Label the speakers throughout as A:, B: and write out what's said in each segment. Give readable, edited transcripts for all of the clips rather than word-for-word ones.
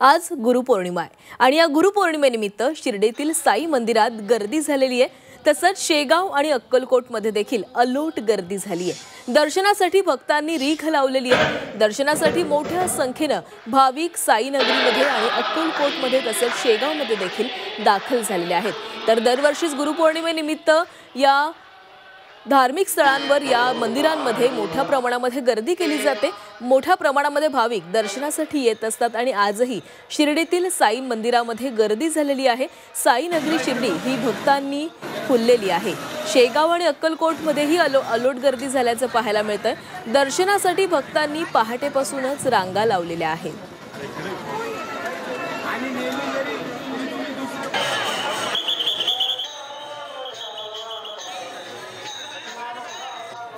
A: आज गुरुपौर्णिमा आहे आणि या गुरुपौर्णिमेनिमित्त शिर्डीतील साई मंदिरात गर्दी झालेली आहे। तसंच शेगाव आणि अक्कलकोटमध्ये देखील अलोट गर्दी झाली आहे। दर्शनासाठी भक्तांनी रीघ लावलेली आहे। दर्शनासाठी मोठ्या संख्येने भाविक साई नगरीमध्ये आणि अक्कलकोटमध्ये तसेच शेगावमध्ये देखील दाखल झालेले आहेत। तर दरवर्षीच गुरुपौर्णिमेनिमित्त या धार्मिक स्थळांवर या मंदिरांमध्ये मोठ्या प्रमाणामध्ये गर्दी केली जाते। मोठ्या प्रमाणामध्ये भाविक दर्शनासाठी येत असतात आणि आजही शिर्डीतील साई मंदिरामध्ये गर्दी झालेली आहे। साई नगरी शिर्डी ही भक्तांनी फुललेली आहे। शेगाव आणि अक्कलकोटमध्येही अलोट गर्दी झाल्याचं पाहायला मिळतंय। दर्शनासाठी भक्तांनी पहाटेपासूनच रांगा लावलेल्या आहेत।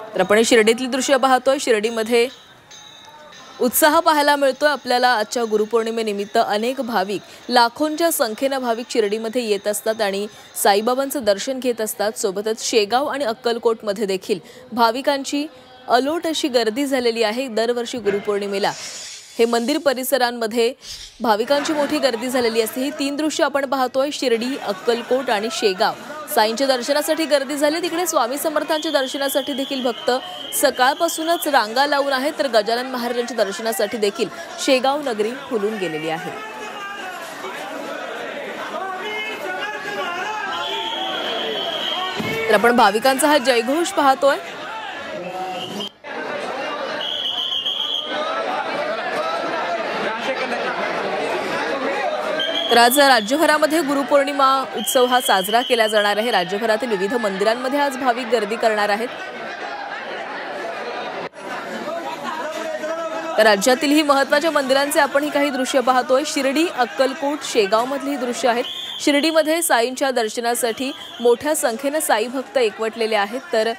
A: तर आपण शिर्डीतली दृश्य पाहतोय। शिर्डीमध्ये उत्साह पाहायला मिळतोय आपल्याला। आजच्या गुरुपौर्णिमेनिमित्त अनेक भाविक लाखोंच्या संख्येने भाविक शिर्डीमध्ये येत असतात आणि साईबाबांचं दर्शन घेत असतात। सोबतच शेगाव आणि अक्कलकोटमध्ये देखील भाविकांची अलोट अशी गर्दी झालेली आहे। दरवर्षी गुरुपौर्णिमेला हे मंदिर परिसरांमध्ये भाविकांची मोठी गर्दी झालेली असते। ही तीन दृश्य आपण पाहतोय। शिर्डी, अक्कलकोट आणि शेगाव साईंच्या दर्शनासाठी गर्दी झाली। तिकडे स्वामी समर्थांच्या दर्शनासाठी देखील भक्त सकाळपासूनच रांगा लावून आहेत। तर गजानन महाराजांच्या दर्शनासाठी देखील शेगाव नगरी फुलून गेलेली आहे। तर आपण भाविकांचा हा जयघोष पाहतोय। तर आज राज्यभरामध्ये गुरुपौर्णिमा उत्सव हा साजरा केला जाणार आहे। राज्यभरातील विविध मंदिरांमध्ये आज भाविक गर्दी करणार आहेत। तर राज्यातील ही महत्त्वाच्या मंदिरांचे आपण ही काही दृश्य पाहतोय। शिर्डी, अक्कलकोट, शेगाव मधली ही दृश्य आहेत। शिर्डीमध्ये साईंच्या दर्शनासाठी मोठ्या संख्येने साई भक्त एकवटलेले आहेत। तर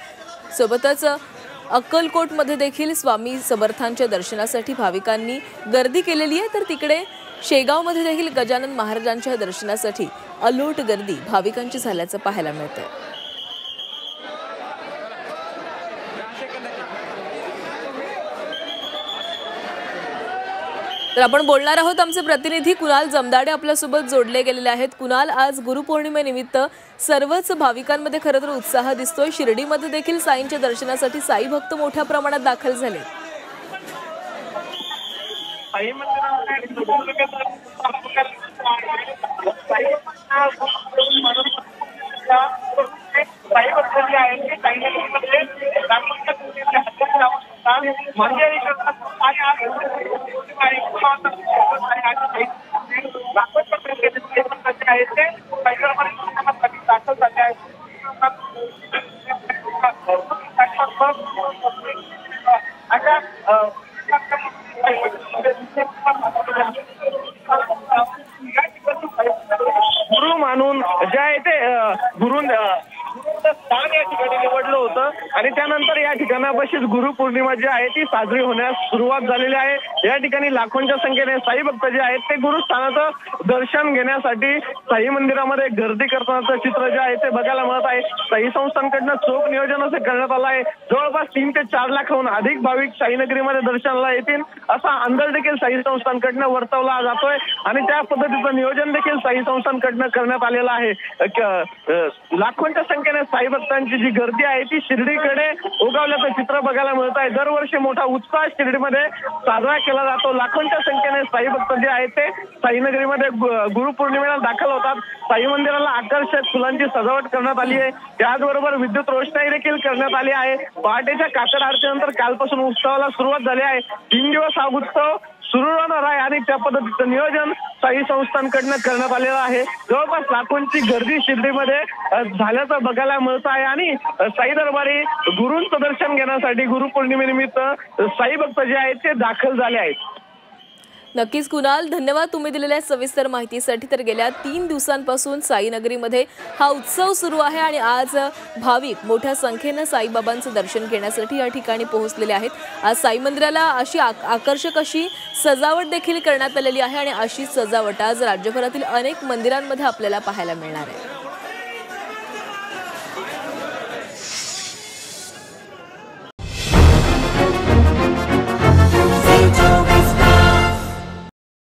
A: सोबतच अक्कलकोटमध्ये देखील स्वामी समर्थांच्या दर्शनासाठी भाविकांनी गर्दी केलेली आहे। तर तिकडे शेगावमध्ये देखील गजानन महाराजांच्या दर्शनासाठी अलोट गर्दी भाविकांची झाल्याचं पाहायला मिळतंय। तर आपण बोलणार आहोत। आमचे प्रतिनिधी कुणाल जमदाडे आपल्यासोबत जोडले गेलेले आहेत। कुणाल, आज गुरुपौर्णिमेनिमित्त सर्वच भाविकांमध्ये खरं तर उत्साह दिसतोय। शिर्डीमध्ये देखील साईंच्या दर्शनासाठी साई भक्त मोठ्या प्रमाणात दाखल झाले।
B: साई मंदिरामध्ये गुरु मानून जे आहे ते स्थान या ठिकाणी निवडलं होतं आणि त्यानंतर या ठिकाणापाशीच गुरुपौर्णिमा जी आहे ती साजरी होण्यास सुरुवात झालेली आहे। या ठिकाणी लाखोंच्या संख्येने साई भक्त जे आहेत ते गुरुस्थानाचं दर्शन घेण्यासाठी साई मंदिरामध्ये गर्दी करतानाचं चित्र जे आहे ते बघायला मिळत आहे। साई संस्थांकडनं चोख नियोजन असं करण्यात आलं आहे। जवळपास 3 ते 4 लाखाहून अधिक भाविक साई नगरीमध्ये दर्शनाला येतील असा अंदाज देखील साई संस्थांकडनं वर्तवला जातोय आणि त्या पद्धतीचं नियोजन देखील साई संस्थांकडनं करण्यात आलेलं आहे। लाखोंच्या संख्येने साई भक्तांची जी गर्दी आहे ती शिर्डीकडे ओघवल्याचं चित्र बघायला मिळत आहे। दरवर्षी मोठा उत्साह शिर्डीमध्ये साजरा केला जातो। लाखोंच्या संख्येने साई भक्त जे आहेत ते साई नगरीमध्ये गुरुपौर्णिमेला दाखल होतात। साई मंदिराला आकर्षक फुलांची सजावट करण्यात आली आहे। त्याचबरोबर विद्युत रोषणाई देखील करण्यात आली आहे। पहाटेच्या काकड आरतीनंतर कालपासून उत्सवाला सुरुवात झाली आहे। 3 दिवस हा उत्सव सुरू राहणार आहे आणि त्या पद्धतीचं नियोजन साई संस्थांकडनं करण्यात आलेलं आहे। जवळपास लाखोंची गर्दी शिर्डीमध्ये झाल्याचं बघायला मिळत आहे आणि साई दरबारी गुरूंचं दर्शन घेण्यासाठी गुरुपौर्णिमेनिमित्त साई भक्त जे आहेत ते दाखल झाले आहेत।
A: नक्कीच कुणाल, धन्यवाद तुम्ही दिलेल्या सविस्तर माहितीसाठी। तर गेल्या 3 दिवसांपासून साई नगरीमध्ये हा उत्सव सुरू आहे आणि आज भाविक मोठ्या संख्येने साईबाबांचं दर्शन घेण्यासाठी या ठिकाणी पोहोचलेले आहेत। आज साई मंदिराला अशी आकर्षक अशी सजावट देखील करण्यात आलेली आहे आणि अशी सजावट आज राज्यभरातील अनेक मंदिरांमध्ये आपल्याला पाहायला मिळणार आहे।